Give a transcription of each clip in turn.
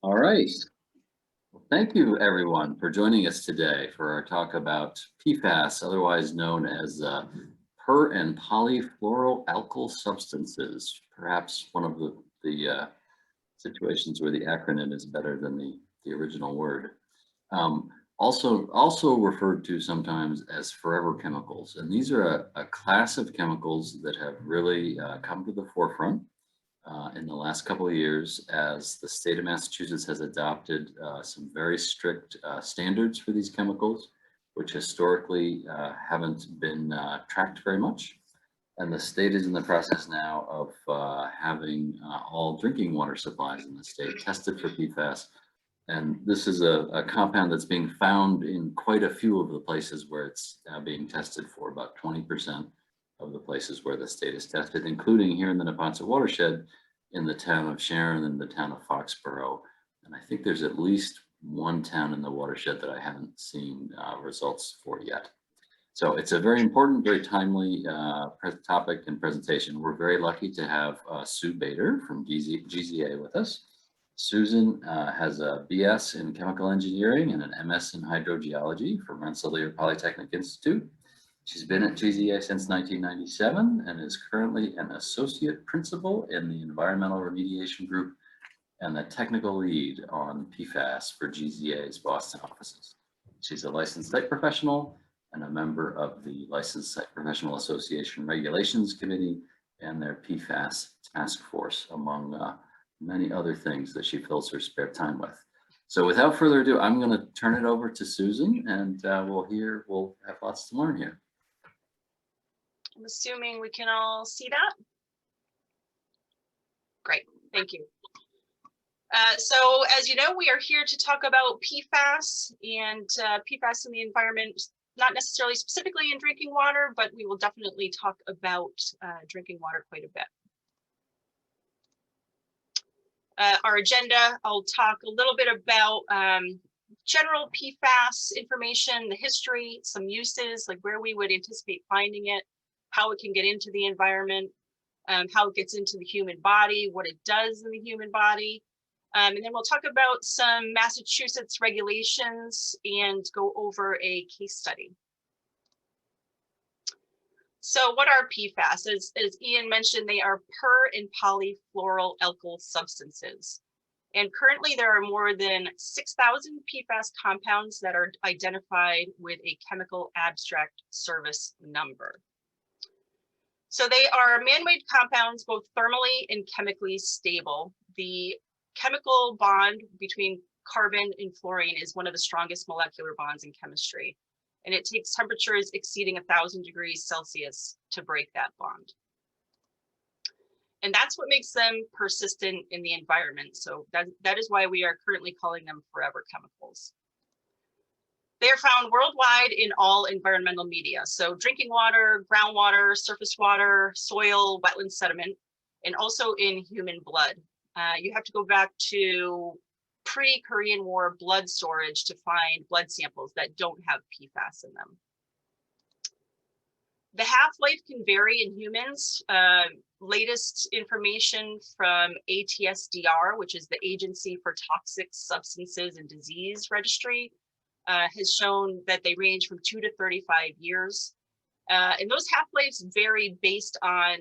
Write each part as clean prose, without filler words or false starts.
All right. Well, thank you, everyone, for joining us today for our talk about PFAS, otherwise known as per and polyfluoroalkyl substances. Perhaps one of the situations where the acronym is better than the original word. Um, also referred to sometimes as forever chemicals. And these are a class of chemicals that have really come to the forefront in the last couple of years as the state of Massachusetts has adopted some very strict standards for these chemicals, which historically haven't been tracked very much. And the state is in the process now of having all drinking water supplies in the state tested for PFAS. And this is a compound that's being found in quite a few of the places where it's being tested for, about 20% of the places where the state is tested, including here in the Neponset watershed in the town of Sharon and the town of Foxborough. And I think there's at least one town in the watershed that I haven't seen results for yet. So it's a very important, very timely topic and presentation. We're very lucky to have Sue Bader from GZA with us. Susan has a BS in chemical engineering and an MS in hydrogeology from Rensselaer Polytechnic Institute. She's been at GZA since 1997 and is currently an associate principal in the environmental remediation group and the technical lead on PFAS for GZA's Boston offices. She's a licensed site professional and a member of the Licensed Site Professional Association Regulations Committee and their PFAS task force, among many other things that she fills her spare time with. So without further ado, I'm going to turn it over to Susan, and we'll have lots to learn here. I'm assuming we can all see that. Great, thank you. So as you know, we are here to talk about PFAS and PFAS in the environment, not necessarily specifically in drinking water, but we will definitely talk about drinking water quite a bit. Our agenda, I'll talk a little bit about general PFAS information, the history, some uses, like where we would anticipate finding it, how it can get into the environment, how it gets into the human body, what it does in the human body. And then we'll talk about some Massachusetts regulations and go over a case study. So what are PFAS? As Ian mentioned, they are per and polyfluoroalkyl substances. And currently there are more than 6,000 PFAS compounds that are identified with a chemical abstract service number. So they are man-made compounds, both thermally and chemically stable. The chemical bond between carbon and fluorine is one of the strongest molecular bonds in chemistry. And it takes temperatures exceeding 1,000 degrees Celsius to break that bond. And that's what makes them persistent in the environment. So that is why we are currently calling them forever chemicals. They are found worldwide in all environmental media. So drinking water, groundwater, surface water, soil, wetland sediment, and also in human blood. You have to go back to pre-Korean War blood storage to find blood samples that don't have PFAS in them. The half-life can vary in humans. Latest information from ATSDR, which is the Agency for Toxic Substances and Disease Registry, has shown that they range from 2 to 35 years. And those half-lives vary based on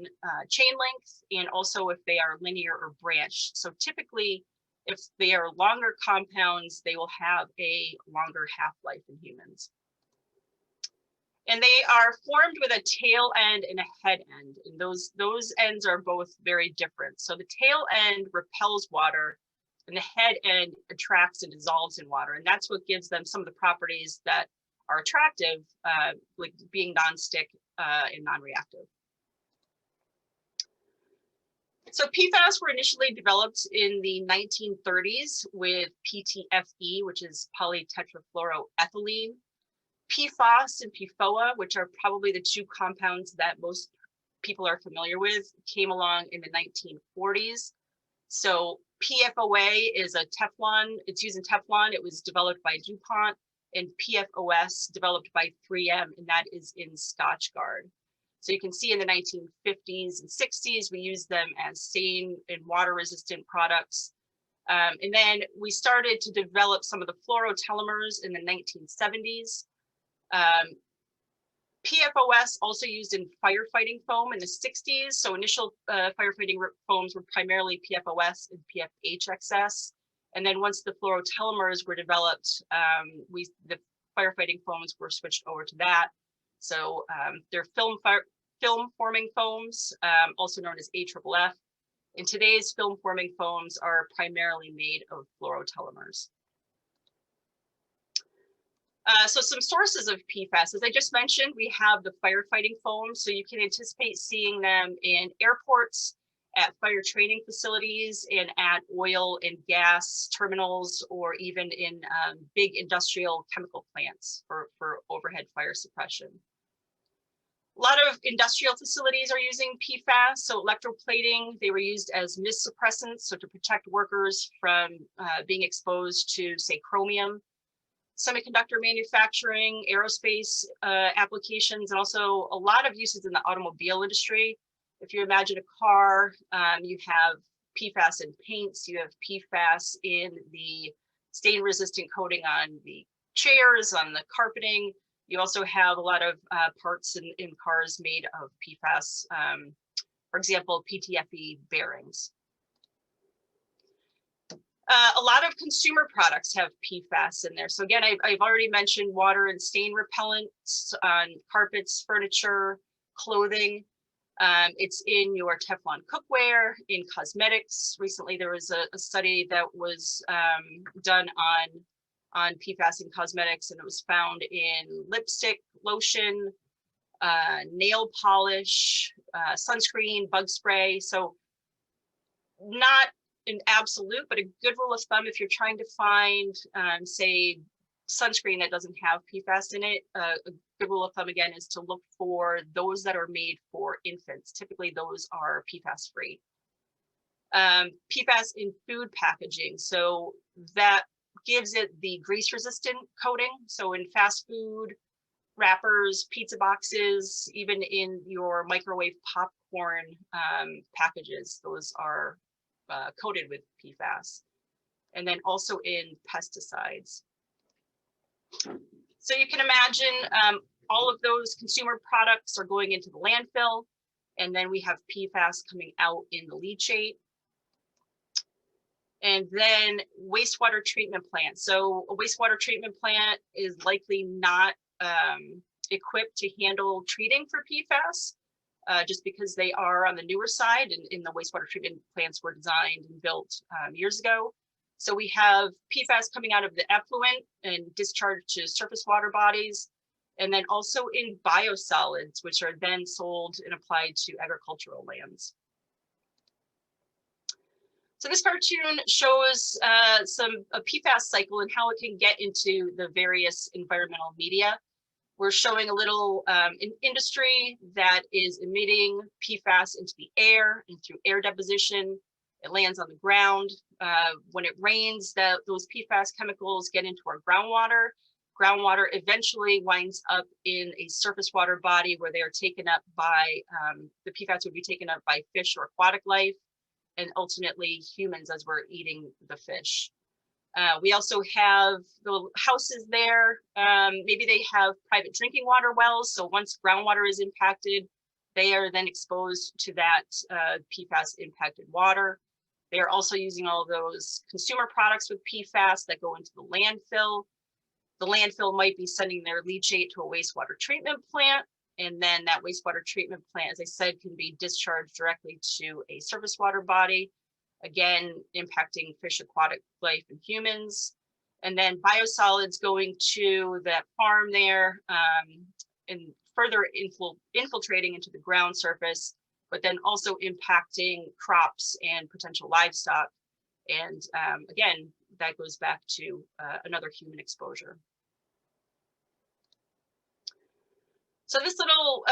chain length and also if they are linear or branched. So typically, if they are longer compounds, they will have a longer half-life in humans. And they are formed with a tail end and a head end. And those ends are both very different. So the tail end repels water and the head end attracts and dissolves in water. And that's what gives them some of the properties that are attractive, like being non-stick and non-reactive. So PFAS were initially developed in the 1930s with PTFE, which is polytetrafluoroethylene. PFAS and PFOA, which are probably the two compounds that most people are familiar with, came along in the 1940s. So PFOA is a Teflon, it's used in Teflon. It was developed by DuPont, and PFOS developed by 3M, and that is in Scotchgard. So you can see in the 1950s and 60s, we used them as stain and water resistant products. And then we started to develop some of the fluorotelomers in the 1970s. PFOS also used in firefighting foam in the 60s. So initial firefighting foams were primarily PFOS and PFHXS. And then once the fluorotelomers were developed, the firefighting foams were switched over to that. So they're film forming foams, also known as AFFF. And today's film forming foams are primarily made of fluorotelomers. So some sources of PFAS, as I just mentioned, we have the firefighting foam. So you can anticipate seeing them in airports, at fire training facilities, and at oil and gas terminals, or even in big industrial chemical plants for overhead fire suppression. A lot of industrial facilities are using PFAS. So electroplating, they were used as mist suppressants, so to protect workers from being exposed to, say, chromium. Semiconductor manufacturing, aerospace applications, and also a lot of uses in the automobile industry. If you imagine a car, you have PFAS in paints, you have PFAS in the stain-resistant coating on the chairs, on the carpeting. You also have a lot of parts in cars made of PFAS, for example, PTFE bearings. A lot of consumer products have PFAS in there. So again, I've already mentioned water and stain repellents on carpets, furniture, clothing. It's in your Teflon cookware, in cosmetics. Recently, there was a study that was done on PFAS in cosmetics, and it was found in lipstick, lotion, nail polish, sunscreen, bug spray. So not an absolute, but a good rule of thumb if you're trying to find, say, sunscreen that doesn't have PFAS in it, a good rule of thumb again is to look for those that are made for infants. Typically those are PFAS free. PFAS in food packaging, so that gives it the grease resistant coating. So in fast food wrappers, pizza boxes, even in your microwave popcorn packages, those are coated with PFAS. And then also in pesticides. So you can imagine all of those consumer products are going into the landfill, and then we have PFAS coming out in the leachate. And then wastewater treatment plants. So a wastewater treatment plant is likely not equipped to handle treating for PFAS, just because they are on the newer side, and the wastewater treatment plants were designed and built years ago. So we have PFAS coming out of the effluent and discharged to surface water bodies, and then also in biosolids, which are then sold and applied to agricultural lands. So this cartoon shows a PFAS cycle and how it can get into the various environmental media. We're showing a little industry that is emitting PFAS into the air, and through air deposition, it lands on the ground. When it rains, those PFAS chemicals get into our groundwater. Groundwater eventually winds up in a surface water body where they are taken up by, the PFAS would be taken up by fish or aquatic life, and ultimately humans as we're eating the fish. We also have the houses there. Maybe they have private drinking water wells. So once groundwater is impacted, they are then exposed to that PFAS impacted water. They are also using all those consumer products with PFAS that go into the landfill. The landfill might be sending their leachate to a wastewater treatment plant. And then that wastewater treatment plant, as I said, can be discharged directly to a surface water body, again, impacting fish, aquatic life, and humans. And then biosolids going to that farm there and further infiltrating into the ground surface, but then also impacting crops and potential livestock. And again, that goes back to another human exposure. So this little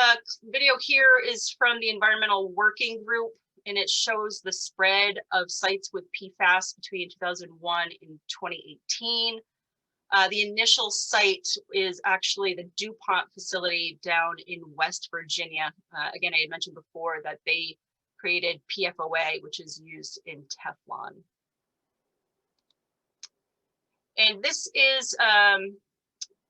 video here is from the Environmental Working Group, and it shows the spread of sites with PFAS between 2001 and 2018. The initial site is actually the DuPont facility down in West Virginia. Again, I had mentioned before that they created PFOA, which is used in Teflon. And this is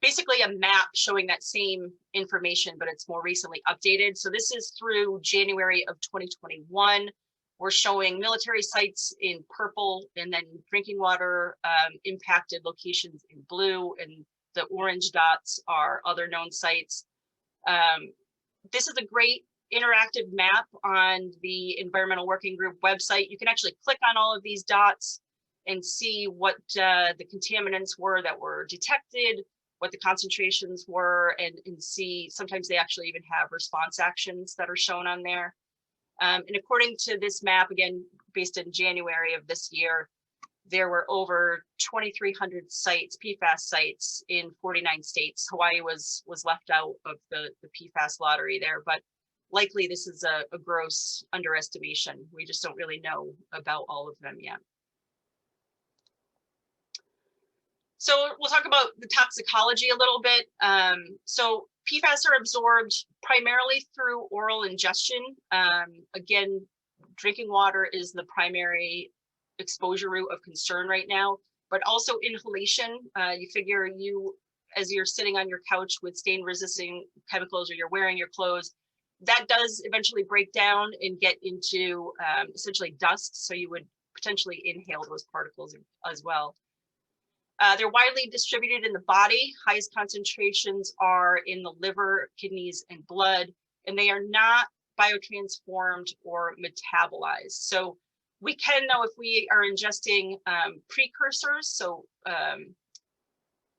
basically a map showing that same information, but it's more recently updated. So this is through January of 2021. We're showing military sites in purple, and then drinking water impacted locations in blue, and the orange dots are other known sites. This is a great interactive map on the Environmental Working Group website. You can actually click on all of these dots and see what the contaminants were that were detected, what the concentrations were, and see, sometimes they actually even have response actions that are shown on there. And according to this map, again, based in January of this year, there were over 2,300 sites, PFAS sites in 49 states. Hawaii was left out of the PFAS lottery there, but likely this is a gross underestimation. We just don't really know about all of them yet. So we'll talk about the toxicology a little bit. So PFAS are absorbed primarily through oral ingestion. Again, drinking water is the primary exposure route of concern right now, but also inhalation. You figure as you're sitting on your couch with stain resisting chemicals, or you're wearing your clothes, that does eventually break down and get into essentially dust. So you would potentially inhale those particles as well. They're widely distributed in the body. Highest concentrations are in the liver, kidneys, and blood, and they are not biotransformed or metabolized. So we can know if we are ingesting precursors, so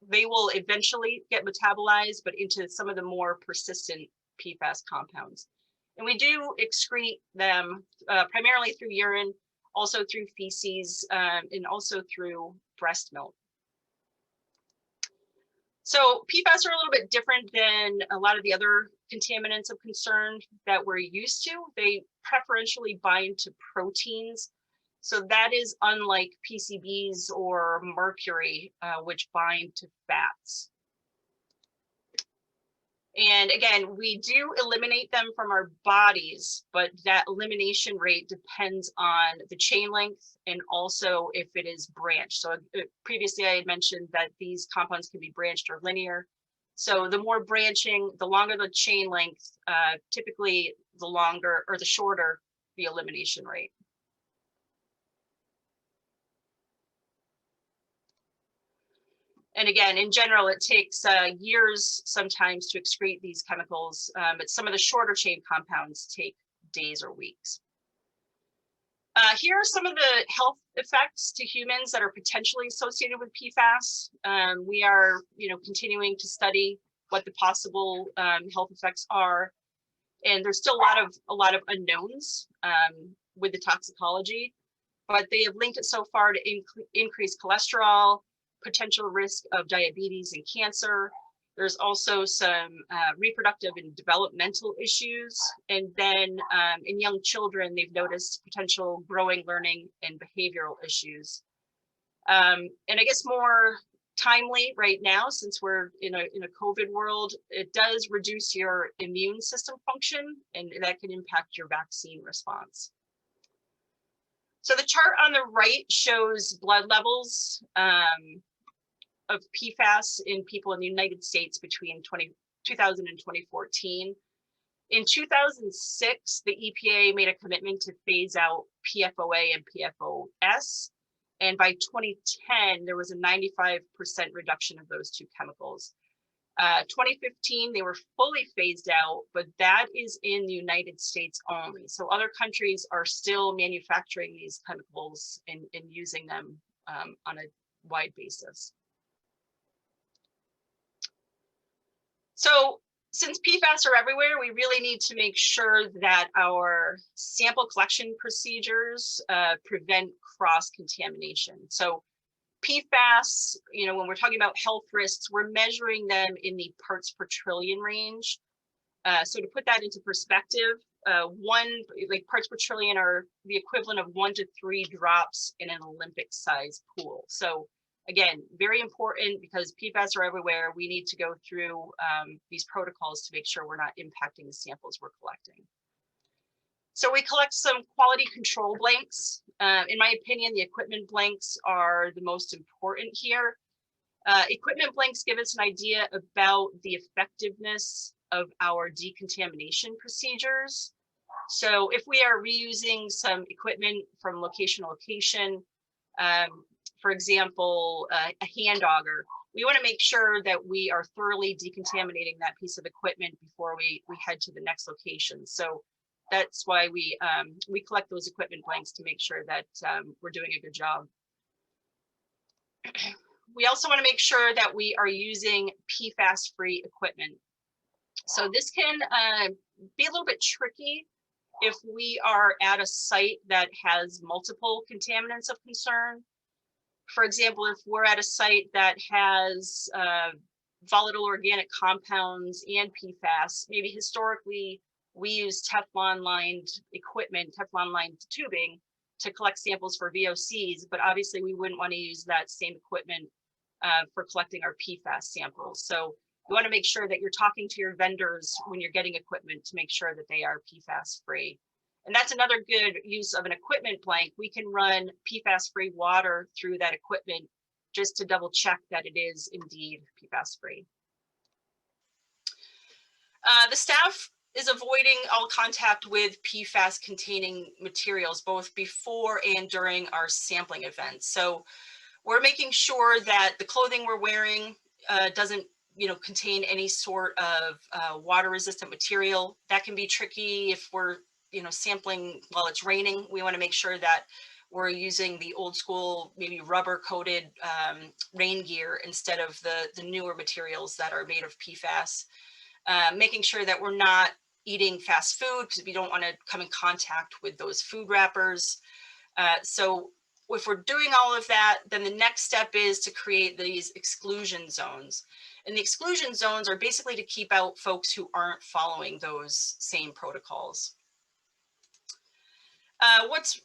they will eventually get metabolized, but into some of the more persistent PFAS compounds. And we do excrete them primarily through urine, also through feces, and also through breast milk. So PFAS are a little bit different than a lot of the other contaminants of concern that we're used to. They preferentially bind to proteins. So that is unlike PCBs or mercury, which bind to fats. And again, we do eliminate them from our bodies, but that elimination rate depends on the chain length and also if it is branched. So previously I had mentioned that these compounds can be branched or linear. So the more branching, the longer the chain length, typically the longer or the shorter the elimination rate. And again, in general, it takes years sometimes to excrete these chemicals, but some of the shorter chain compounds take days or weeks. Here are some of the health effects to humans that are potentially associated with PFAS. We are, continuing to study what the possible health effects are, and there's still a lot of unknowns with the toxicology, but they have linked it so far to increased cholesterol, potential risk of diabetes and cancer. There's also some reproductive and developmental issues. And then in young children, they've noticed potential growing, learning, and behavioral issues. And I guess more timely right now, since we're in a COVID world, it does reduce your immune system function, and that can impact your vaccine response. So the chart on the right shows blood levels of PFAS in people in the United States between 2000 and 2014. In 2006, the EPA made a commitment to phase out PFOA and PFOS. And by 2010, there was a 95% reduction of those two chemicals. 2015, they were fully phased out, but that is in the United States only. So other countries are still manufacturing these chemicals and using them on a wide basis. So since PFAS are everywhere, we really need to make sure that our sample collection procedures prevent cross-contamination. So PFAS, when we're talking about health risks, we're measuring them in the parts per trillion range. So to put that into perspective, parts per trillion are the equivalent of 1 to 3 drops in an Olympic-sized pool. So again, very important because PFAS are everywhere. We need to go through these protocols to make sure we're not impacting the samples we're collecting. So we collect some quality control blanks. In my opinion, the equipment blanks are the most important here. Equipment blanks give us an idea about the effectiveness of our decontamination procedures. So if we are reusing some equipment from location to location, for example, a hand auger, we want to make sure that we are thoroughly decontaminating that piece of equipment before we head to the next location. So that's why we collect those equipment blanks to make sure that we're doing a good job. We also want to make sure that we are using PFAS-free equipment. So this can be a little bit tricky if we are at a site that has multiple contaminants of concern. For example, if we're at a site that has volatile organic compounds and PFAS, maybe historically we use Teflon-lined equipment, Teflon-lined tubing to collect samples for VOCs, but obviously we wouldn't want to use that same equipment for collecting our PFAS samples. So you want to make sure that you're talking to your vendors when you're getting equipment to make sure that they are PFAS free. And that's another good use of an equipment blank. We can run PFAS free water through that equipment just to double check that it is indeed PFAS free. The staff is avoiding all contact with PFAS containing materials, both before and during our sampling events. So we're making sure that the clothing we're wearing doesn't contain any sort of water resistant material. That can be tricky if we're sampling while it's raining. We want to make sure that we're using the old school, maybe rubber coated rain gear instead of the newer materials that are made of PFAS. Making sure that we're not eating fast food because we don't want to come in contact with those food wrappers. So if we're doing all of that, then the next step is to create these exclusion zones. And the exclusion zones are basically to keep out folks who aren't following those same protocols. What's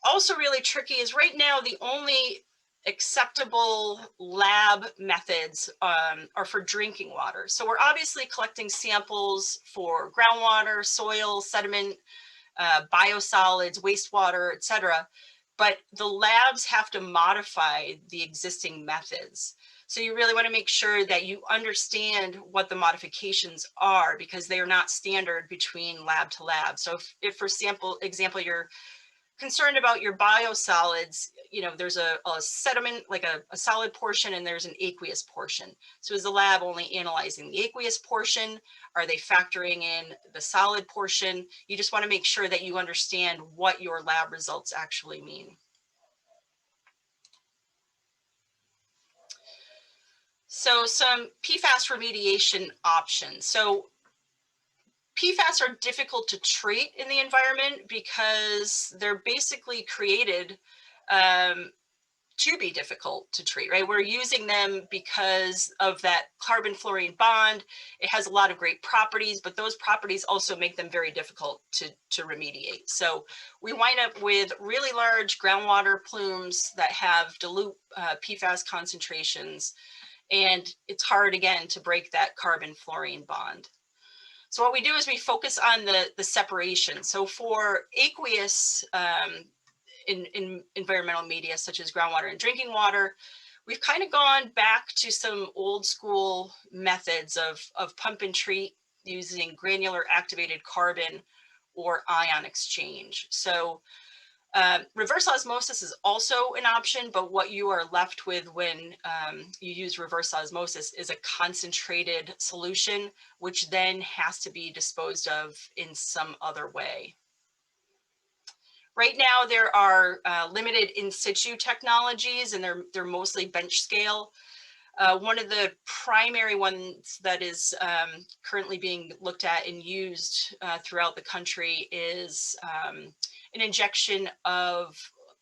also really tricky is right now the only acceptable lab methods are for drinking water. So we're obviously collecting samples for groundwater, soil, sediment, biosolids, wastewater, etc. But the labs have to modify the existing methods. So you really want to make sure that you understand what the modifications are because they are not standard between lab to lab. So if for example, you're concerned about your biosolids, there's a sediment, like a solid portion, and there's an aqueous portion. So is the lab only analyzing the aqueous portion? Are they factoring in the solid portion? You just want to make sure that you understand what your lab results actually mean. So some PFAS remediation options. So PFAS are difficult to treat in the environment because they're basically created to be difficult to treat, right? We're using them because of that carbon-fluorine bond. It has a lot of great properties, but those properties also make them very difficult to remediate. So we wind up with really large groundwater plumes that have dilute PFAS concentrations, and it's hard, again, to break that carbon-fluorine bond. So what we do is we focus on the separation. So for aqueous in environmental media, such as groundwater and drinking water, we've kind of gone back to some old school methods of pump and treat using granular activated carbon or ion exchange. So reverse osmosis is also an option, but what you are left with when you use reverse osmosis is a concentrated solution, which then has to be disposed of in some other way. Right now, there are limited in situ technologies, and they're mostly bench scale. One of the primary ones that is currently being looked at and used throughout the country is an injection of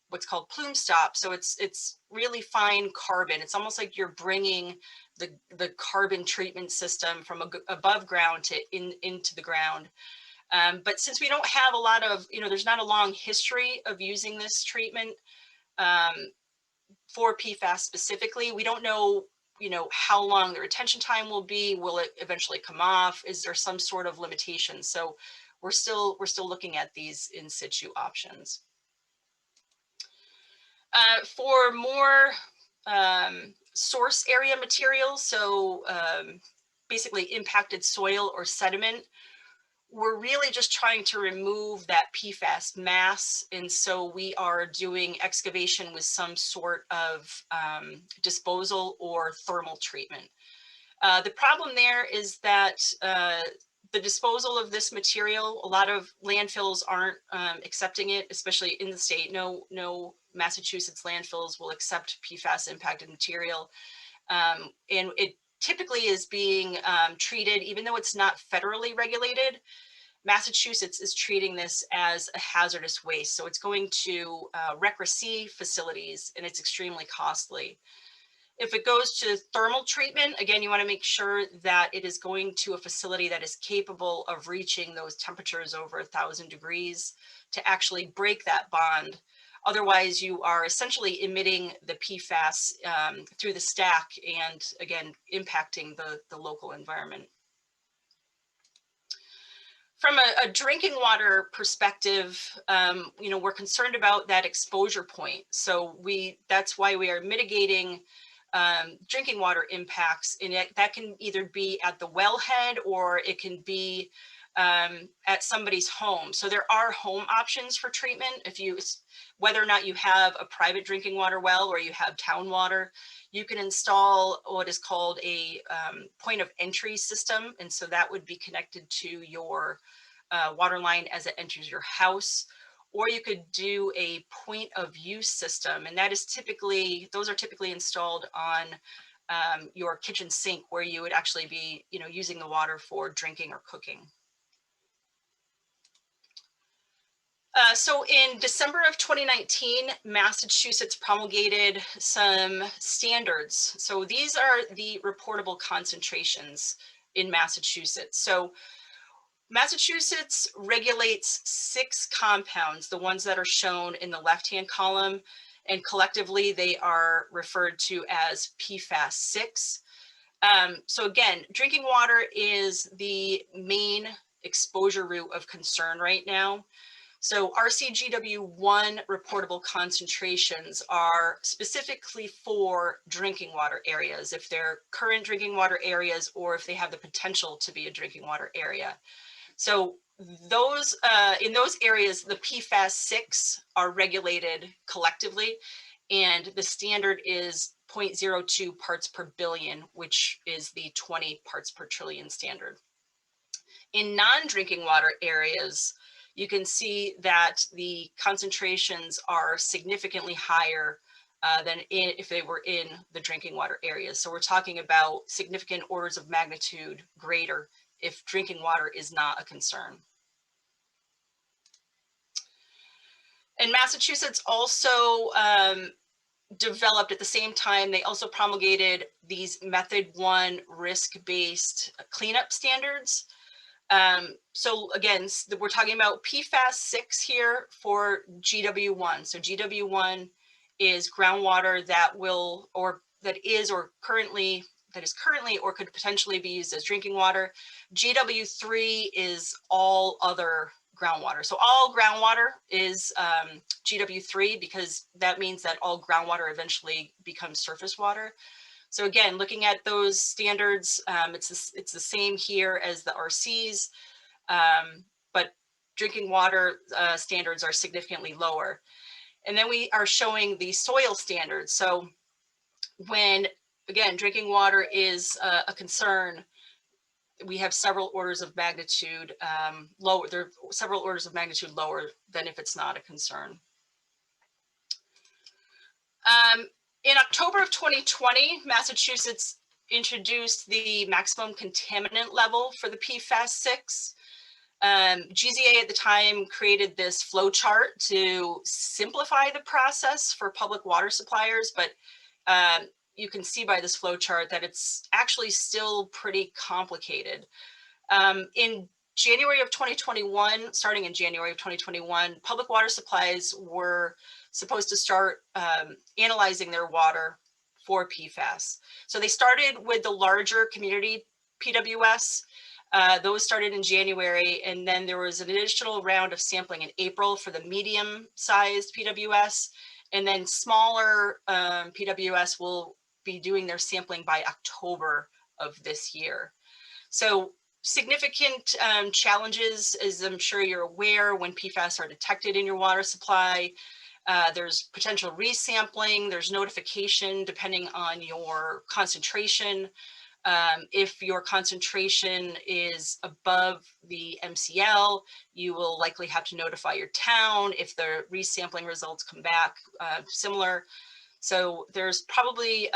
what's called plume stop. So it's really fine carbon. It's almost like you're bringing the carbon treatment system from above ground to into the ground. But since we don't have a lot of, there's not a long history of using this treatment for PFAS specifically, we don't know, how long the retention time will be. Will it eventually come off? Is there some sort of limitation? So we're still looking at these in situ options. For more source area material, so basically impacted soil or sediment, we're really just trying to remove that PFAS mass. And so we are doing excavation with some sort of disposal or thermal treatment. The problem there is that the disposal of this material, a lot of landfills aren't accepting it, especially in the state. No Massachusetts landfills will accept PFAS impacted material. And it typically is being treated, even though it's not federally regulated, Massachusetts is treating this as a hazardous waste. So it's going to RCRA facilities, and it's extremely costly. If it goes to thermal treatment, again, you want to make sure that it is going to a facility that is capable of reaching those temperatures over 1,000 degrees to actually break that bond. Otherwise, you are essentially emitting the PFAS through the stack and, again, impacting the local environment. From a drinking water perspective, we're concerned about that exposure point. So that's why we are mitigating drinking water impacts, and that can either be at the wellhead or it can be at somebody's home. So there are home options for treatment. Whether or not you have a private drinking water well or you have town water, you can install what is called a point of entry system. And so that would be connected to your water line as it enters your house. Or you could do a point of use system, and those are typically installed on your kitchen sink, where you would actually be, using the water for drinking or cooking. So in December of 2019, Massachusetts promulgated some standards. So these are the reportable concentrations in Massachusetts. So Massachusetts regulates 6 compounds, the ones that are shown in the left-hand column, and collectively they are referred to as PFAS 6. So again, drinking water is the main exposure route of concern right now. So RCGW1 reportable concentrations are specifically for drinking water areas, if they're current drinking water areas or if they have the potential to be a drinking water area. So those in those areas, the PFAS 6 are regulated collectively, and the standard is 0.02 parts per billion, which is the 20 parts per trillion standard. In non-drinking water areas, you can see that the concentrations are significantly higher than if they were in the drinking water areas. So we're talking about significant orders of magnitude greater if drinking water is not a concern. And Massachusetts also developed at the same time, they also promulgated these method 1 risk-based cleanup standards. So again, we're talking about PFAS 6 here for GW1. So GW1 is groundwater that is currently or could potentially be used as drinking water. GW3 is all other groundwater. So all groundwater is GW3, because that means that all groundwater eventually becomes surface water. So again, looking at those standards, it's the same here as the RCs, but drinking water standards are significantly lower. And then we are showing the soil standards. So when, again, drinking water is a concern, we have several orders of magnitude lower. There are several orders of magnitude lower than if it's not a concern. In October of 2020, Massachusetts introduced the maximum contaminant level for the PFAS 6. GZA at the time created this flow chart to simplify the process for public water suppliers, but you can see by this flow chart that it's actually still pretty complicated. In January of 2021, starting in January of 2021, public water supplies were supposed to start analyzing their water for PFAS. So they started with the larger community PWS. Those started in January, and then there was an additional round of sampling in April for the medium-sized PWS, and then smaller PWS will be doing their sampling by October of this year. So significant challenges, as I'm sure you're aware, when PFAS are detected in your water supply. There's potential resampling, there's notification depending on your concentration. If your concentration is above the MCL, you will likely have to notify your town if the resampling results come back similar. So there's probably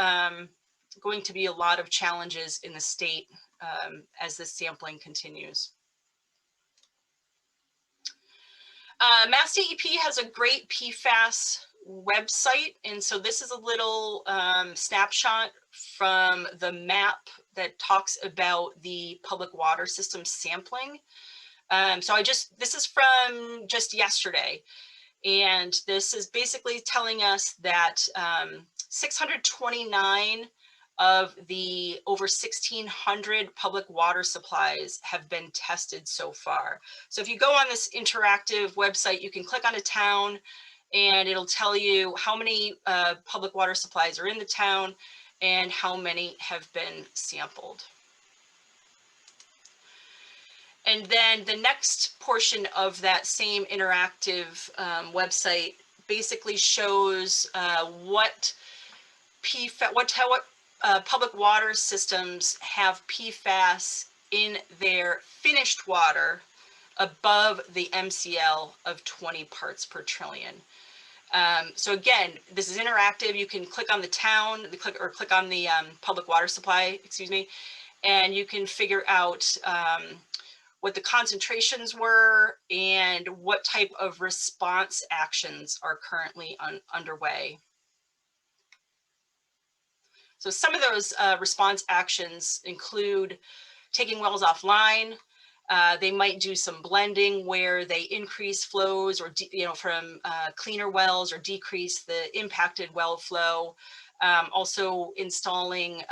going to be a lot of challenges in the state as this sampling continues. Mass DEP has a great PFAS website, and so this is a little snapshot from the map that talks about the public water system sampling. So this is from just yesterday, and this is basically telling us that 629 of the over 1,600 public water supplies have been tested so far. So if you go on this interactive website, you can click on a town and it'll tell you how many public water supplies are in the town and how many have been sampled. And then the next portion of that same interactive website basically shows what public water systems have PFAS in their finished water above the MCL of 20 parts per trillion. So again, this is interactive. You can click on the town, click on the public water supply, excuse me, and you can figure out what the concentrations were and what type of response actions are currently underway. So some of those response actions include taking wells offline. They might do some blending where they increase flows or from cleaner wells or decrease the impacted well flow. Also installing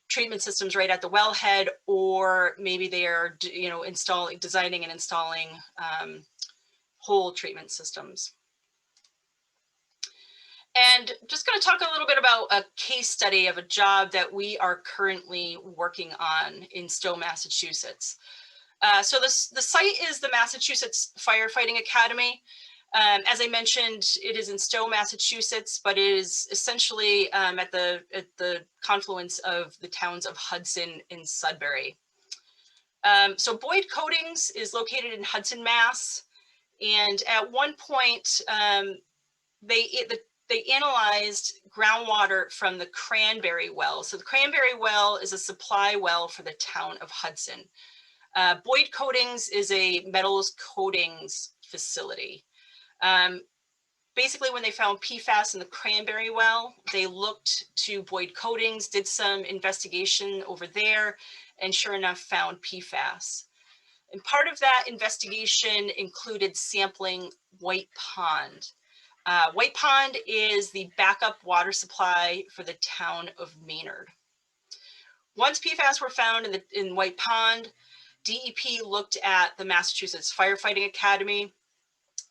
treatment systems right at the wellhead, or maybe they are designing and installing whole treatment systems. And just going to talk a little bit about a case study of a job that we are currently working on in Stow, Massachusetts. So the site is the Massachusetts Firefighting Academy. As I mentioned, it is in Stow, Massachusetts, but it is essentially at the confluence of the towns of Hudson and Sudbury. So Boyd Coatings is located in Hudson, Mass. And at one point, they analyzed groundwater from the Cranberry Well. So the Cranberry Well is a supply well for the town of Hudson. Boyd Coatings is a metals coatings facility. Basically, when they found PFAS in the Cranberry Well, they looked to Boyd Coatings, did some investigation over there, and sure enough found PFAS. And part of that investigation included sampling White Pond. White Pond is the backup water supply for the town of Maynard. Once PFAS were found in White Pond, DEP looked at the Massachusetts Firefighting Academy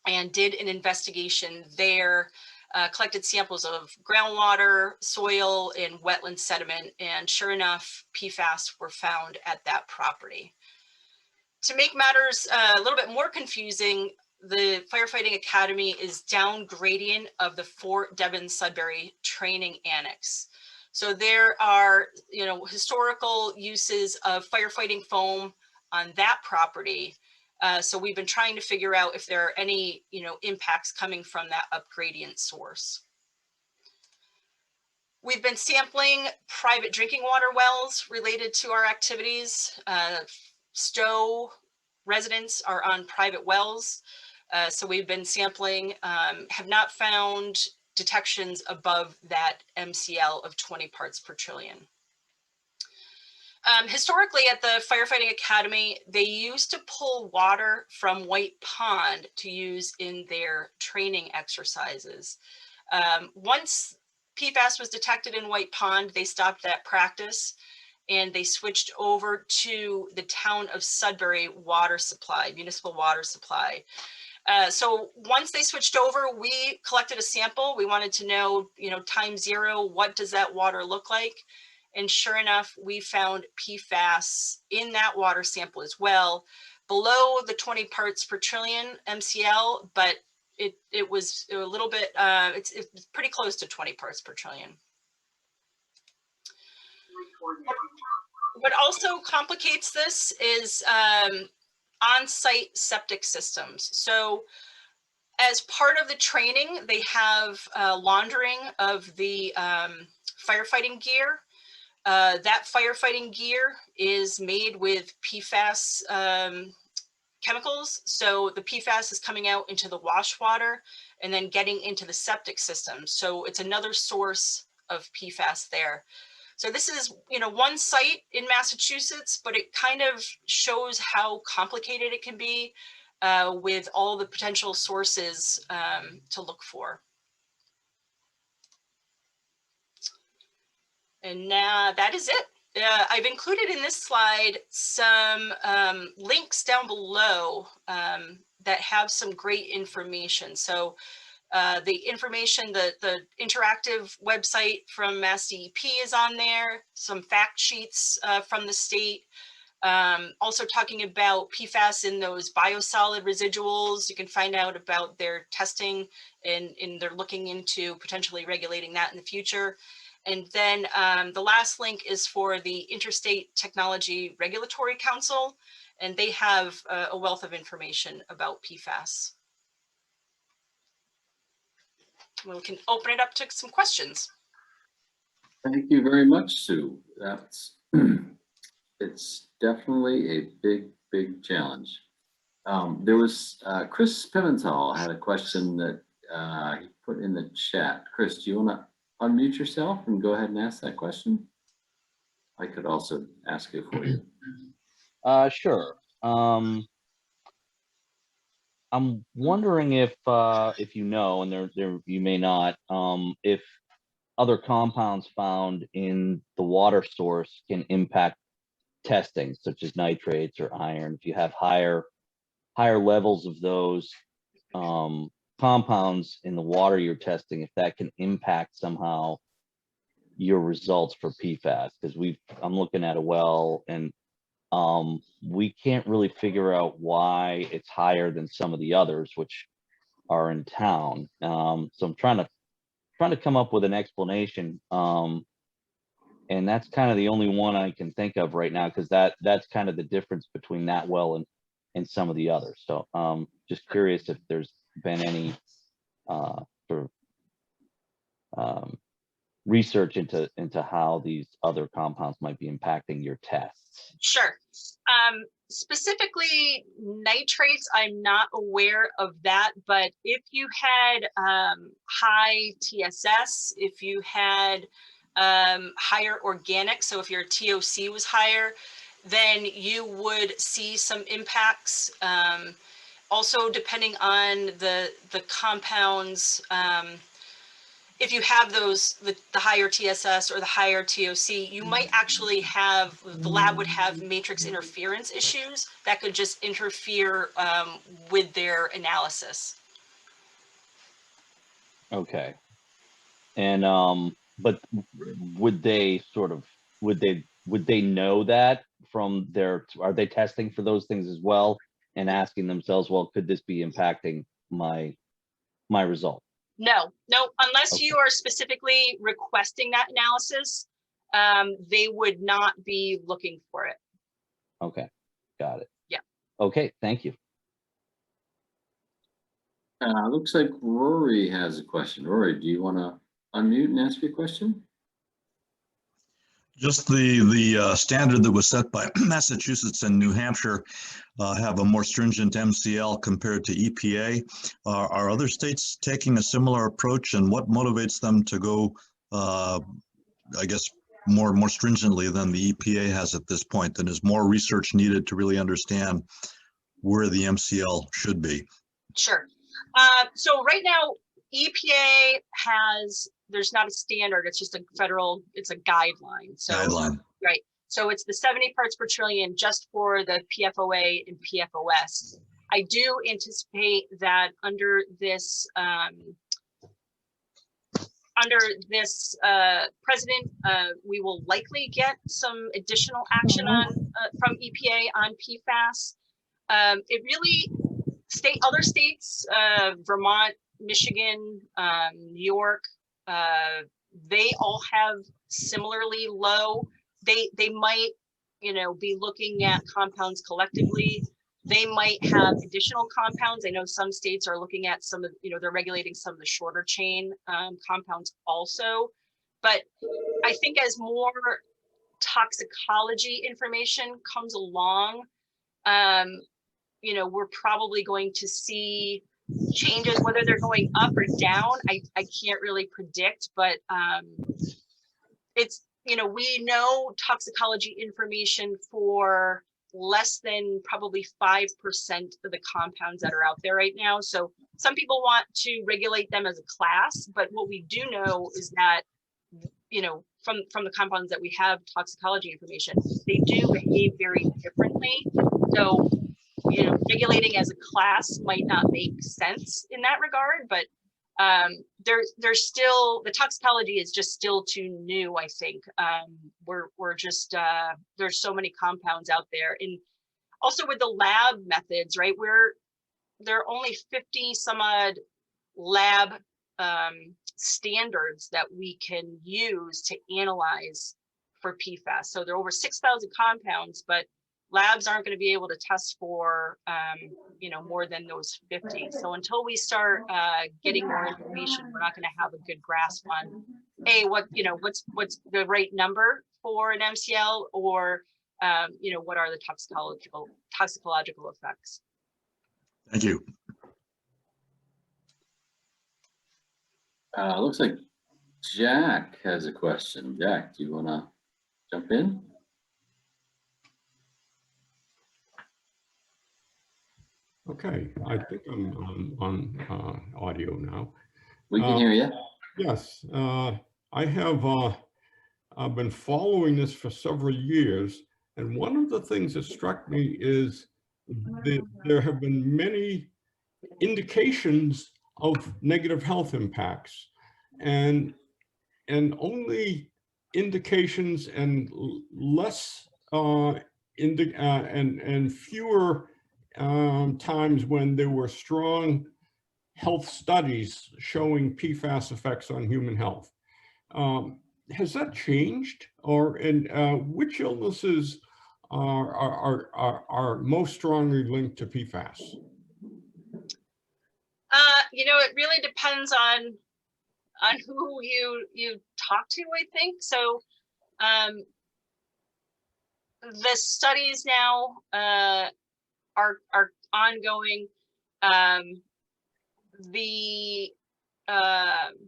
and did an investigation there, collected samples of groundwater, soil, and wetland sediment, and sure enough, PFAS were found at that property. To make matters a little bit more confusing, the Firefighting Academy is down gradient of the Fort Devon-Sudbury Training Annex. So there are, historical uses of firefighting foam on that property. So we've been trying to figure out if there are any, impacts coming from that up gradient source. We've been sampling private drinking water wells related to our activities. Stow residents are on private wells. So we've been sampling, have not found detections above that MCL of 20 parts per trillion. Historically at the Firefighting Academy, they used to pull water from White Pond to use in their training exercises. Once PFAS was detected in White Pond, they stopped that practice and they switched over to the town of Sudbury water supply, municipal water supply. So once they switched over, we collected a sample. We wanted to know, time zero, what does that water look like? And sure enough, we found PFAS in that water sample as well, below the 20 parts per trillion MCL, but it was a little bit, it's pretty close to 20 parts per trillion. What also complicates this is on-site septic systems. So as part of the training, they have laundering of the firefighting gear. That firefighting gear is made with PFAS chemicals. So the PFAS is coming out into the wash water and then getting into the septic system. So it's another source of PFAS there. So this is, one site in Massachusetts, but it kind of shows how complicated it can be with all the potential sources to look for. And now that is it. I've included in this slide some links down below that have some great information. So the information, the interactive website from Mass DEP is on there, some fact sheets from the state, also talking about PFAS in those biosolid residuals. You can find out about their testing and they're looking into potentially regulating that in the future. And then the last link is for the Interstate Technology Regulatory Council, and they have a wealth of information about PFAS. We can open it up to some questions. Thank you very much, Sue. That's it's definitely a big challenge. There was Chris Pimentel had a question that he put in the chat. Chris, do you want to unmute yourself and go ahead and ask that question? I could also ask it for you. Sure. I'm wondering if you know, and there you may not, if other compounds found in the water source can impact testing, such as nitrates or iron. If you have higher levels of those compounds in the water you're testing, if that can impact somehow your results for PFAS, because I'm looking at a well and we can't really figure out why it's higher than some of the others which are in town. So I'm trying to come up with an explanation, and that's kind of the only one I can think of right now, because that's kind of the difference between that well and some of the others. So just curious if there's been any sort of research into how these other compounds might be impacting your tests. Sure. Specifically nitrates, I'm not aware of that, but if you had high TSS, if you had higher organic, so if your TOC was higher, then you would see some impacts. Also, depending on the compounds, if you have the higher TSS or the higher TOC, you might actually have, the lab would have matrix interference issues that could just interfere with their analysis. Okay. And but would they know that from are they testing for those things as well and asking themselves, well, could this be impacting my result? No, unless okay. You are specifically requesting that analysis, they would not be looking for it. Okay, got it. Yeah. Okay, thank you. Looks like Rory has a question. Rory, do you want to unmute and ask your question? Just the standard that was set by Massachusetts and New Hampshire have a more stringent MCL compared to EPA. Are other states taking a similar approach, and what motivates them to go, I guess, more stringently than the EPA has at this point? And is more research needed to really understand where the MCL should be? Sure. So right now, EPA there's not a standard, it's just a federal, it's a guideline. So, guideline. Right. So it's the 70 parts per trillion just for the PFOA and PFOS. I do anticipate that under this president, we will likely get some additional action on from EPA on PFAS. It really other states, Vermont, Michigan, New York, they all have similarly low. They might, be looking at compounds collectively. They might have additional compounds. I know some states are looking at some of, they're regulating some of the shorter chain compounds also. But I think as more toxicology information comes along, we're probably going to see changes, whether they're going up or down. I can't really predict, but it's, we know toxicology information for less than probably 5% of the compounds that are out there right now. So some people want to regulate them as a class, but what we do know is that, from the compounds that we have toxicology information, they do behave very differently. So, regulating as a class might not make sense in that regard, but there's still, the toxicology is just still too new, I think. We're just, there's so many compounds out there. And also with the lab methods, right, there are only 50 some odd lab standards that we can use to analyze for PFAS. So there are over 6,000 compounds, but labs aren't going to be able to test for, more than those 50. So until we start getting more information, we're not going to have a good grasp on, what's the right number for an MCL, or, what are the toxicological effects. Thank you. Looks like Jack has a question. Jack, do you want to jump in? Okay, I think I'm on audio now. We can hear you. Yes, I have I've been following this for several years, and one of the things that struck me is that there have been many indications of negative health impacts, and only indications and less and fewer times when there were strong health studies showing PFAS effects on human health. Has that changed, or which illnesses are most strongly linked to PFAS? It really depends on who you talk to, I think. So the studies now are ongoing. So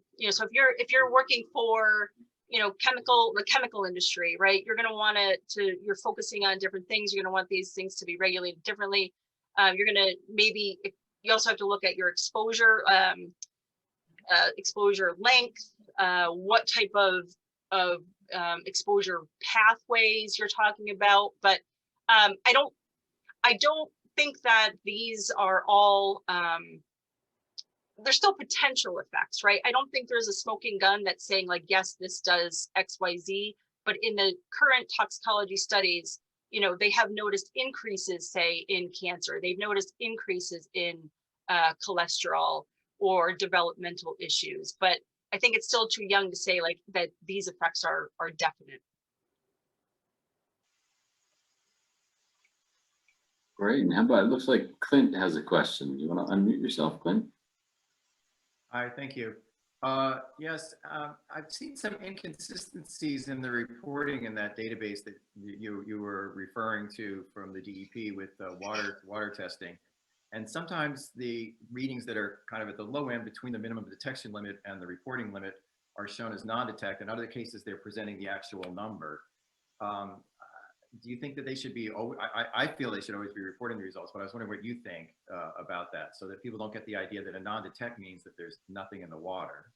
if you're working for the chemical industry, right, you're going to want you're focusing on different things. You're going to want these things to be regulated differently. You're going to you also have to look at your exposure length, what type of exposure pathways you're talking about. But I don't think that these are all, there's still potential effects, right? I don't think there's a smoking gun that's saying like, yes, this does X, Y, Z, but in the current toxicology studies, they have noticed increases, say, in cancer. They've noticed increases in cholesterol or developmental issues, but I think it's still too young to say like that these effects are definite. Great. And how about, it looks like Clint has a question. Do you want to unmute yourself, Clint? Hi, thank you. Yes, I've seen some inconsistencies in the reporting in that database that you were referring to from the DEP with water testing. And sometimes the readings that are kind of at the low end between the minimum detection limit and the reporting limit are shown as non-detect. In other cases, they're presenting the actual number. Do you think that they should be, I feel they should always be reporting the results, but I was wondering what you think about that, so that people don't get the idea that a non-detect means that there's nothing in the water.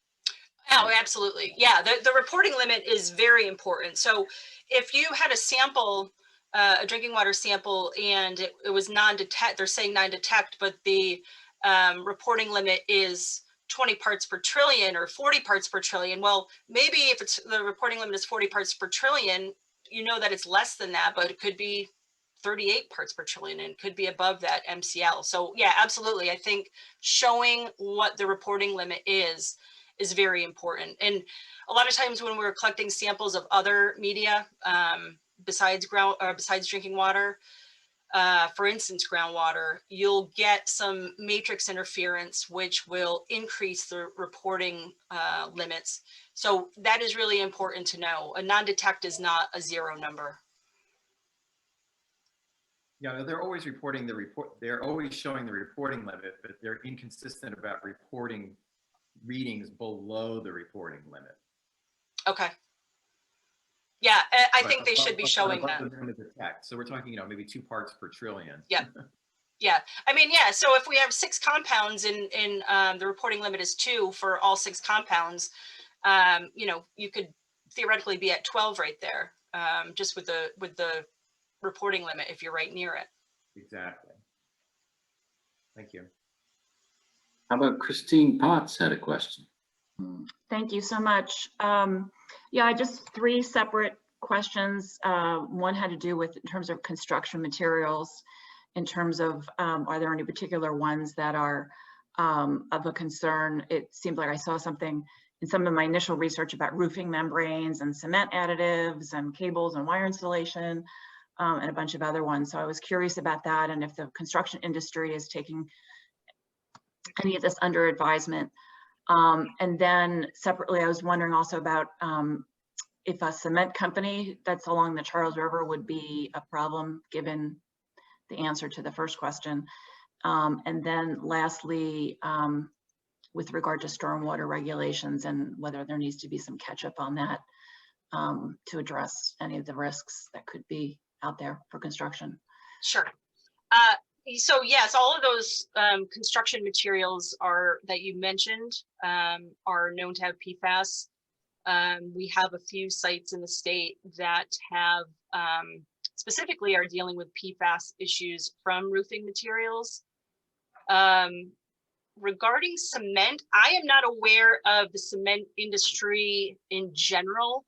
Oh, absolutely. Yeah, the reporting limit is very important. So if you had a sample a drinking water sample and it was non-detect, they're saying non-detect, but the reporting limit is 20 parts per trillion or 40 parts per trillion. Well, maybe if it's the reporting limit is 40 parts per trillion, you know that it's less than that, but it could be 38 parts per trillion and could be above that MCL. So yeah, absolutely. I think showing what the reporting limit is very important. And a lot of times when we're collecting samples of other media, besides drinking water, for instance, groundwater, you'll get some matrix interference, which will increase the reporting limits. So that is really important to know. A non-detect is not a zero number. Yeah, they're always reporting the report. They're always showing the reporting limit, but they're inconsistent about reporting readings below the reporting limit. Okay. Yeah, I think they should be showing that. So we're talking, maybe 2 parts per trillion. Yeah. Yeah. I mean, yeah. So if we have 6 compounds and the reporting limit is 2 for all 6 compounds, you could theoretically be at 12 right there, just with the reporting limit if you're right near it. Exactly. Thank you. How about Christine Potts had a question? Thank you so much. Yeah, just 3 separate questions. One had to do with in terms of construction materials, in terms of are there any particular ones that are of a concern? It seemed like I saw something in some of my initial research about roofing membranes and cement additives and cables and wire insulation and a bunch of other ones. So I was curious about that and if the construction industry is taking any of this under advisement. And then separately, I was wondering also about if a cement company that's along the Charles River would be a problem given the answer to the first question. And then lastly, with regard to stormwater regulations and whether there needs to be some catch up on that to address any of the risks that could be out there for construction. Sure. So yes, all of those construction materials that you mentioned are known to have PFAS. We have a few sites in the state that have specifically are dealing with PFAS issues from roofing materials. Regarding cement, I am not aware of the cement industry in general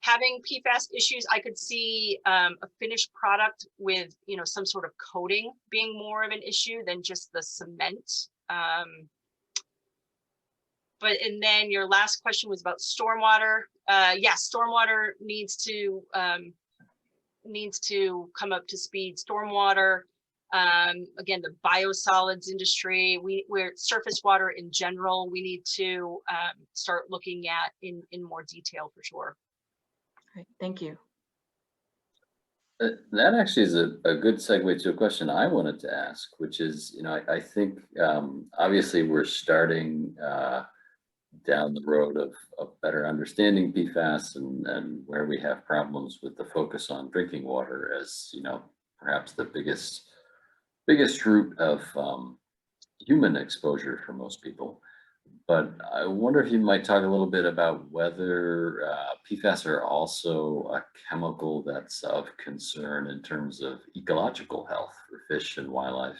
having PFAS issues. I could see a finished product with, some sort of coating being more of an issue than just the cement. And then your last question was about stormwater. Yes, stormwater needs to come up to speed. Stormwater, again, the biosolids industry, we're surface water in general, we need to start looking at in more detail for sure. Great, thank you. That actually is a good segue to a question I wanted to ask, which is, I think obviously we're starting down the road of better understanding PFAS and where we have problems with the focus on drinking water as, perhaps the biggest root of human exposure for most people. But I wonder if you might talk a little bit about whether PFAS are also a chemical that's of concern in terms of ecological health for fish and wildlife,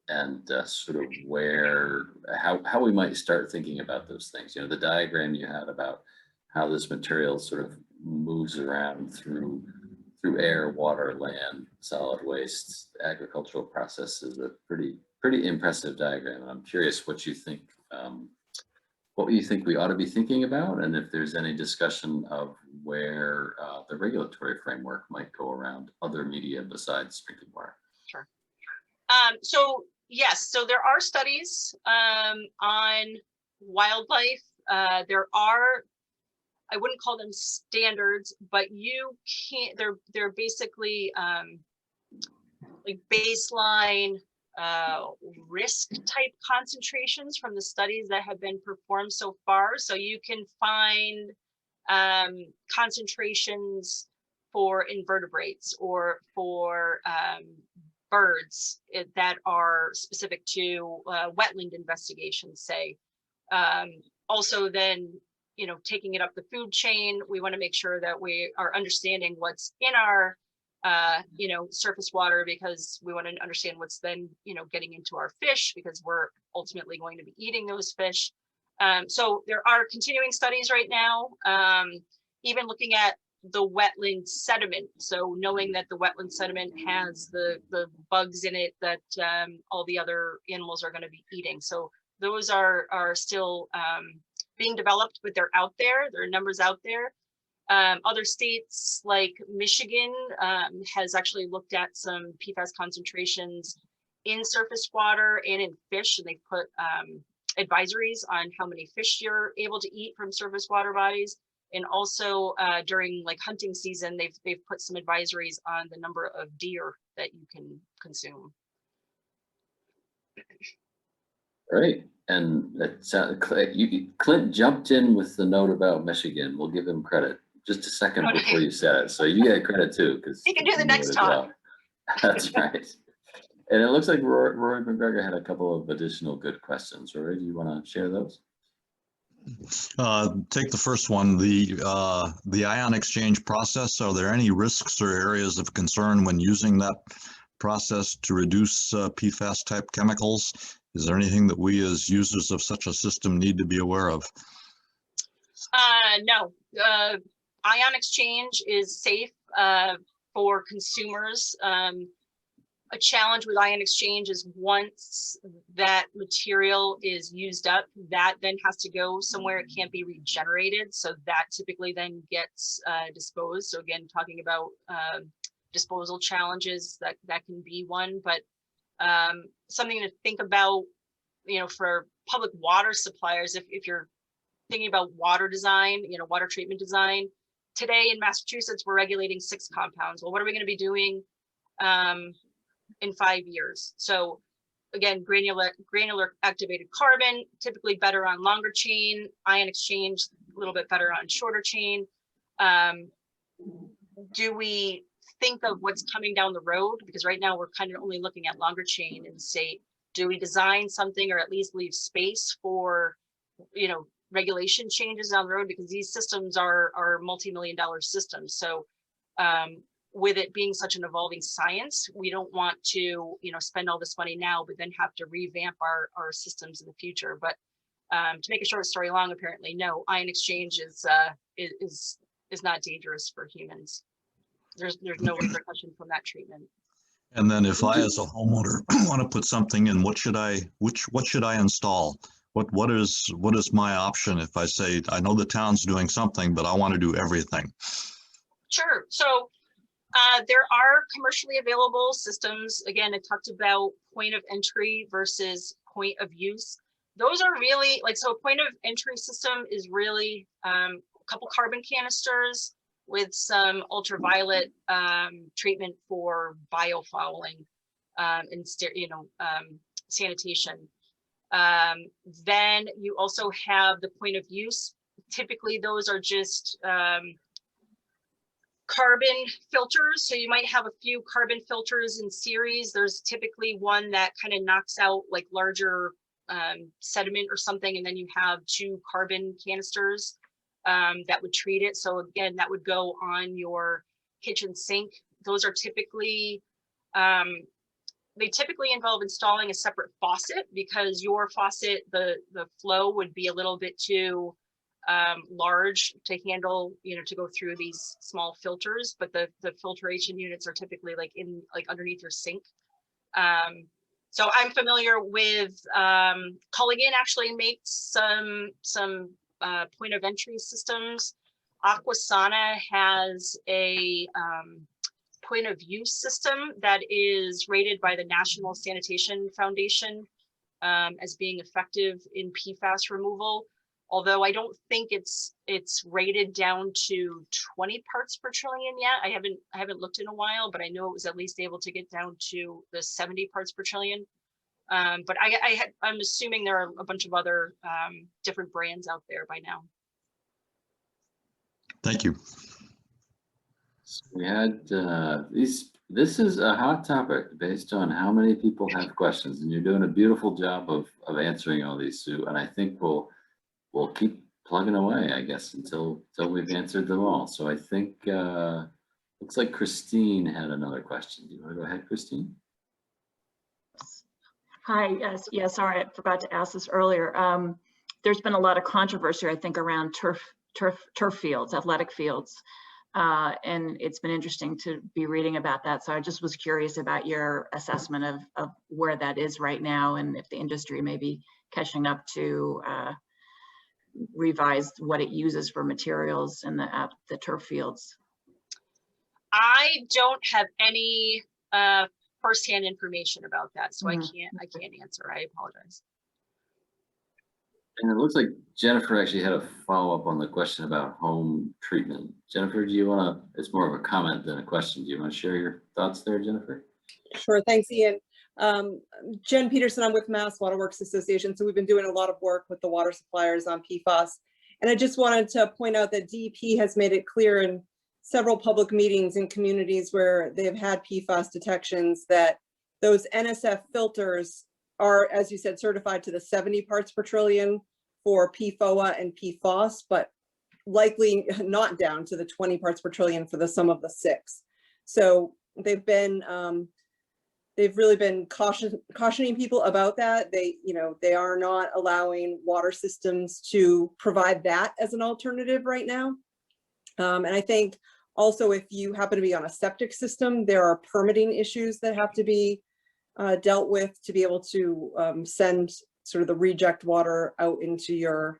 and sort of how we might start thinking about those things. The diagram you had about how this material sort of moves around through air, water, land, solid waste, agricultural processes, a pretty impressive diagram. And I'm curious what you think we ought to be thinking about, and if there's any discussion of where the regulatory framework might go around other media besides drinking water. Sure. So yes, so there are studies on wildlife. There are, I wouldn't call them standards, but you can't, they're basically like baseline risk type concentrations from the studies that have been performed so far. So you can find concentrations for invertebrates or for birds that are specific to wetland investigations, say. Also then taking it up the food chain. We want to make sure that we are understanding what's in our surface water, because we want to understand what's then, getting into our fish, because we're ultimately going to be eating those fish. So there are continuing studies right now, even looking at the wetland sediment. So knowing that the wetland sediment has the bugs in it that all the other animals are going to be eating. So those are still being developed, but they're out there. There are numbers out there. Other states like Michigan has actually looked at some PFAS concentrations in surface water and in fish, and they put advisories on how many fish you're able to eat from surface water bodies. And also during like hunting season, they've put some advisories on the number of deer that you can consume. Great. And Clint jumped in with the note about Michigan. We'll give him credit. Just a second before you said it. So you get credit too, because he can do the next talk. That's right. And it looks like Roy McGregor had a couple of additional good questions. Roy, do you want to share those? Take the first one, the ion exchange process. Are there any risks or areas of concern when using that process to reduce PFAS type chemicals? Is there anything that we as users of such a system need to be aware of? No. Ion exchange is safe for consumers. A challenge with ion exchange is once that material is used up, that then has to go somewhere. It can't be regenerated. So that typically then gets disposed. So again, talking about disposal challenges, that can be one. But something to think about, for public water suppliers, if you're thinking about water design, water treatment design, today in Massachusetts, we're regulating 6 compounds. Well, what are we going to be doing in 5 years? So again, granular activated carbon, typically better on longer chain, ion exchange, a little bit better on shorter chain. Do we think of what's coming down the road? Because right now we're kind of only looking at longer chain and say, do we design something or at least leave space for, regulation changes down the road, because these systems are multi-million-dollar systems. So with it being such an evolving science, we don't want to, spend all this money now, but then have to revamp our systems in the future. But to make a short story long, apparently, no, ion exchange is not dangerous for humans. There's no repercussion from that treatment. And then if I, as a homeowner, want to put something in, what should I install? What is my option if I say, I know the town's doing something, but I want to do everything? Sure. So there are commercially available systems. Again, I talked about point of entry versus point of use. Those are really so a point of entry system is really a couple carbon canisters with some ultraviolet treatment for biofouling and sanitation. Then you also have the point of use. Typically, those are just carbon filters. So you might have a few carbon filters in series. There's typically one that kind of knocks out like larger sediment or something, and then you have 2 carbon canisters that would treat it. So again, that would go on your kitchen sink. Those are typically they typically involve installing a separate faucet, because your faucet, the flow would be a little bit too large to handle, to go through these small filters, but the filtration units are typically like underneath your sink. So I'm familiar with Culligan actually makes some point of entry systems. Aquasana has a point of use system that is rated by the National Sanitation Foundation as being effective in PFAS removal. Although I don't think it's rated down to 20 parts per trillion yet. I haven't looked in a while, but I know it was at least able to get down to the 70 parts per trillion. But I'm assuming there are a bunch of other different brands out there by now. Thank you. So we had this is a hot topic based on how many people have questions, and you're doing a beautiful job of answering all these, Sue. And I think we'll keep plugging away, I guess, until we've answered them all. So I think, looks like Christine had another question. Do you want to go ahead, Christine? Hi, yes, yeah, sorry, I forgot to ask this earlier. There's been a lot of controversy, I think, around turf fields, athletic fields. And it's been interesting to be reading about that. So I just was curious about your assessment of where that is right now, and if the industry may be catching up to revise what it uses for materials in the turf fields. I don't have any firsthand information about that, so I can't answer. I apologize. And it looks like Jennifer actually had a follow-up on the question about home treatment. Jennifer, do you want to, it's more of a comment than a question. Do you want to share your thoughts there, Jennifer? Sure, thanks, Ian. Jen Peterson, I'm with Mass Water Works Association. So we've been doing a lot of work with the water suppliers on PFAS. And I just wanted to point out that DEP has made it clear in several public meetings in communities where they've had PFAS detections that those NSF filters are, as you said, certified to the 70 parts per trillion for PFOA and PFOS, but likely not down to the 20 parts per trillion for the sum of the 6. So they've really been cautioning people about that. They are not allowing water systems to provide that as an alternative right now. And I think also, if you happen to be on a septic system, there are permitting issues that have to be dealt with to be able to send sort of the reject water out into your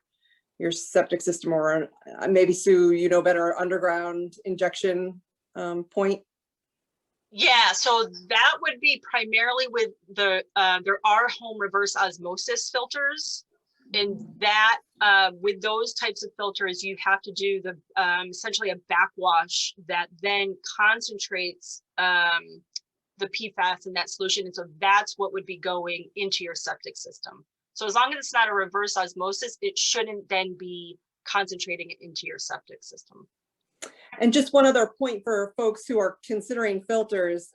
septic system, or maybe Sue, you know better, underground injection point. Yeah, so that would be primarily with there are home reverse osmosis filters, and that with those types of filters, you have to do the essentially a backwash that then concentrates the PFAS in that solution. And so that's what would be going into your septic system. So as long as it's not a reverse osmosis, it shouldn't then be concentrating it into your septic system. And just one other point for folks who are considering filters,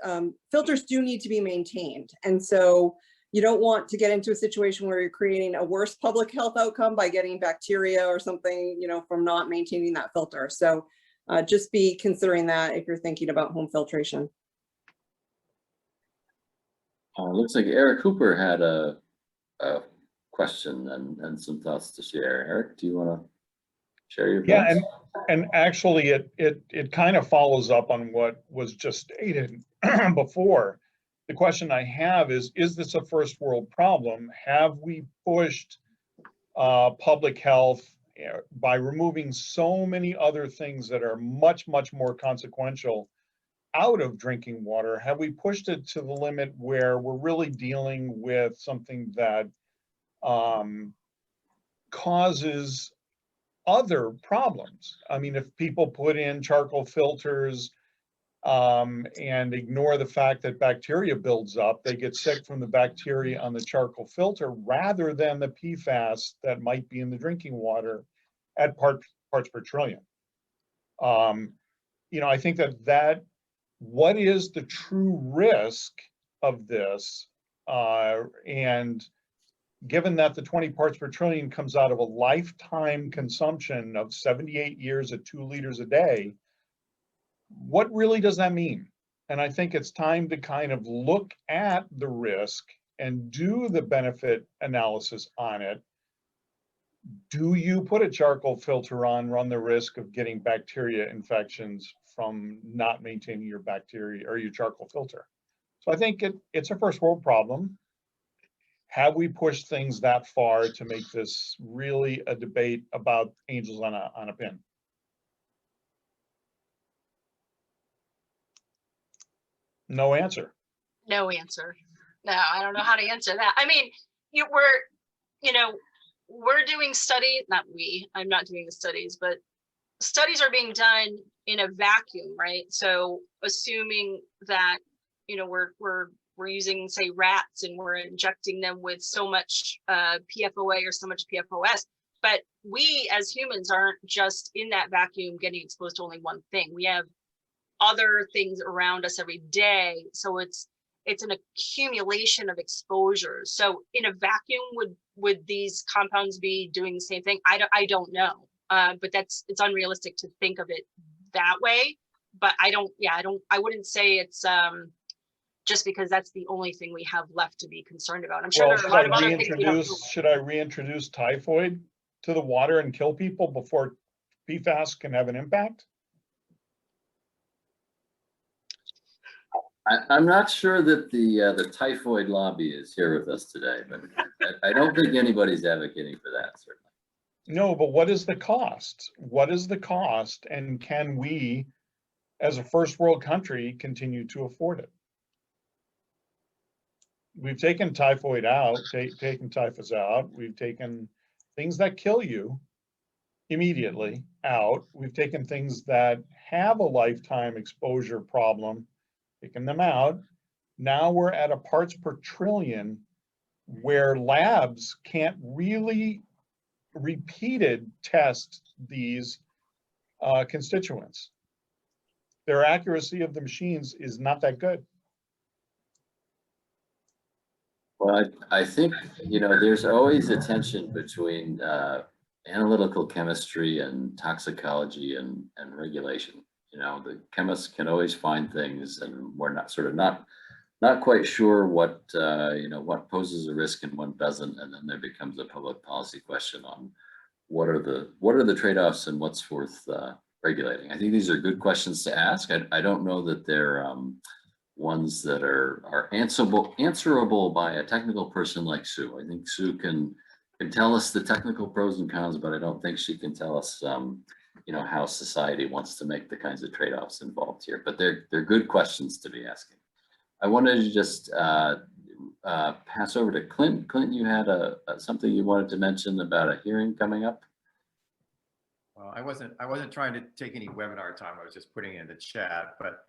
filters do need to be maintained. And so you don't want to get into a situation where you're creating a worse public health outcome by getting bacteria or something, from not maintaining that filter. So just be considering that if you're thinking about home filtration. Looks like Eric Cooper had a question and some thoughts to share. Eric, do you want to share your thoughts? Yeah, and actually it kind of follows up on what was just stated before. The question I have is this a first world problem? Have we pushed public health by removing so many other things that are much, much more consequential out of drinking water? Have we pushed it to the limit where we're really dealing with something that causes other problems? I mean, if people put in charcoal filters and ignore the fact that bacteria builds up, they get sick from the bacteria on the charcoal filter rather than the PFAS that might be in the drinking water at parts per trillion. I think that what is the true risk of this? And given that the 20 parts per trillion comes out of a lifetime consumption of 78 years at 2 liters a day, what really does that mean? And I think it's time to kind of look at the risk and do the benefit analysis on it. Do you put a charcoal filter on, run the risk of getting bacteria infections from not maintaining your bacteria or your charcoal filter? So I think it's a first world problem. Have we pushed things that far to make this really a debate about angels on a pin? No answer. No answer. No, I don't know how to answer that. I mean, we're doing studies, not we, I'm not doing the studies, but studies are being done in a vacuum, right? So assuming that, we're using, say, rats, and we're injecting them with so much PFOA or so much PFOS, but we as humans aren't just in that vacuum getting exposed to only one thing. We have other things around us every day. So it's it's an accumulation of exposures. So in a vacuum, would these compounds be doing the same thing? I don't know, but it's unrealistic to think of it that way. But I wouldn't say it's just because that's the only thing we have left to be concerned about. I'm sure Well, there are a lot of other things we don't know. should I reintroduce typhoid to the water and kill people before PFAS can have an impact? I'm not sure that the typhoid lobby is here with us today, but I don't think anybody's advocating for that, certainly. No, but what is the cost? What is the cost, and can we, as a first world country, continue to afford it? We've taken typhoid out, taken typhus out. We've taken things that kill you immediately out. We've taken things that have a lifetime exposure problem, taken them out. Now we're at a parts per trillion where labs can't really repeated test these constituents. Their accuracy of the machines is not that good. Well, I think, there's always a tension between analytical chemistry and toxicology and regulation. The chemists can always find things, and we're not quite sure what poses a risk and what doesn't, and then there becomes a public policy question on what are the trade-offs and what's worth regulating. I think these are good questions to ask. I don't know that they're ones that are answerable by a technical person like Sue. I think Sue can tell us the technical pros and cons, but I don't think she can tell us how society wants to make the kinds of trade-offs involved here. But they're good questions to be asking. I wanted to just pass over to Clint. Clint, you had something you wanted to mention about a hearing coming up. Well, I wasn't trying to take any webinar time. I was just putting it in the chat. But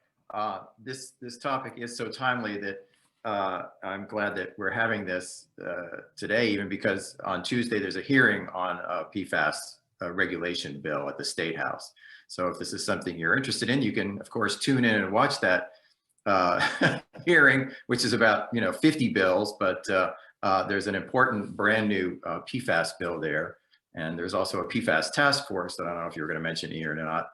this topic is so timely that I'm glad that we're having this today, even because on Tuesday there's a hearing on a PFAS regulation bill at the State House. So if this is something you're interested in, you can of course tune in and watch that hearing, which is about 50 bills, but there's an important brand new PFAS bill there, and there's also a PFAS task force that I don't know if you were going to mention here or not,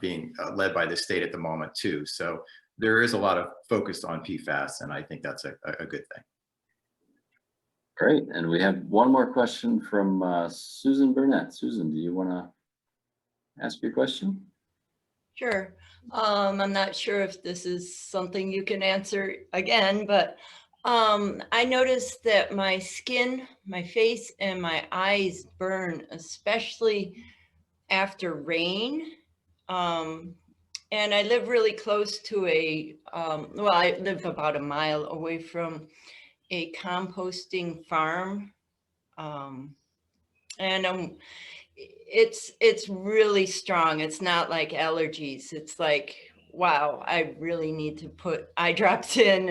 being led by the state at the moment too. So there is a lot of focus on PFAS, and I think that's a good thing. Great, and we have one more question from Susan Burnett. Susan, do you want to ask your question? Sure. I'm not sure if this is something you can answer again, but I noticed that my skin, my face, and my eyes burn, especially after rain. And I live really close to well, I live about a mile away from a composting farm. And it's really strong. It's not like allergies. It's like, wow, I really need to put eye drops in.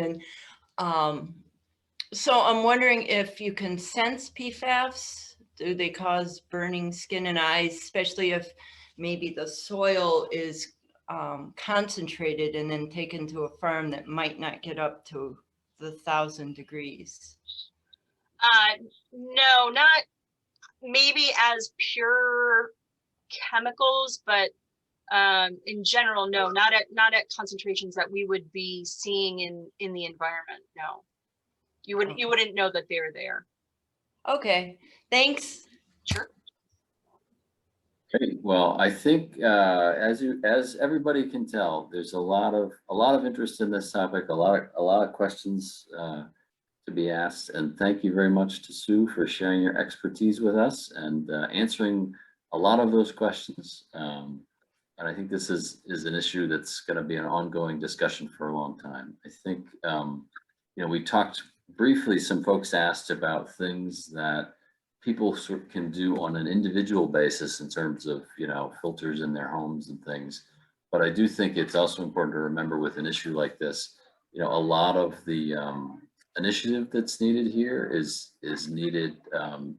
And so I'm wondering if you can sense PFAS. Do they cause burning skin and eyes, especially if maybe the soil is concentrated and then taken to a farm that might not get up to the 1,000 degrees? No, not maybe as pure chemicals, but in general, no, not at concentrations that we would be seeing in the environment. No, you wouldn't know that they're there. Okay, thanks. Sure. Great. Well, I think as everybody can tell, there's a lot of interest in this topic, a lot of questions to be asked, and thank you very much to Sue for sharing your expertise with us and answering a lot of those questions. And I think this is an issue that's going to be an ongoing discussion for a long time. I think we talked briefly. Some folks asked about things that people can do on an individual basis in terms of filters in their homes and things. But I do think it's also important to remember with an issue like this, a lot of the initiative that's needed here is needed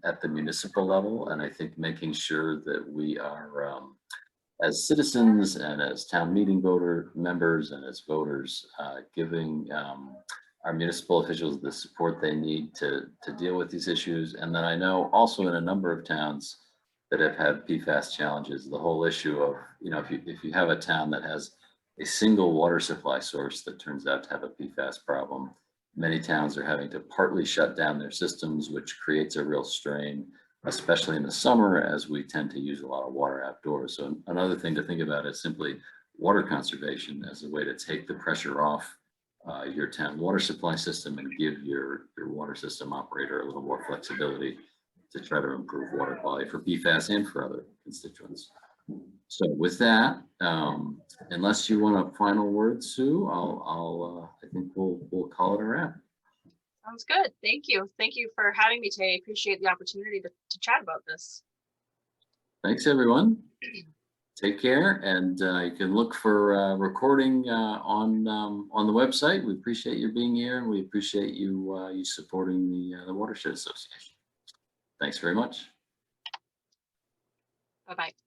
at the municipal level, and I think making sure that we are as citizens and as town meeting members and as voters giving our municipal officials the support they need to deal with these issues. And then I know also in a number of towns that have had PFAS challenges, the whole issue of, you know, if you have a town that has a single water supply source that turns out to have a PFAS problem, many towns are having to partly shut down their systems, which creates a real strain, especially in the summer, as we tend to use a lot of water outdoors. So another thing to think about is simply water conservation as a way to take the pressure off your town water supply system and give your water system operator a little more flexibility to try to improve water quality for PFAS and for other constituents. So with that, unless you want a final word, Sue, I think we'll call it a wrap. Sounds good. Thank you. Thank you for having me today. I appreciate the opportunity to chat about this. Thanks, everyone. Take care, and you can look for recording on the website. We appreciate you being here, and we appreciate you supporting the Watershed Association. Thanks very much. Bye-bye.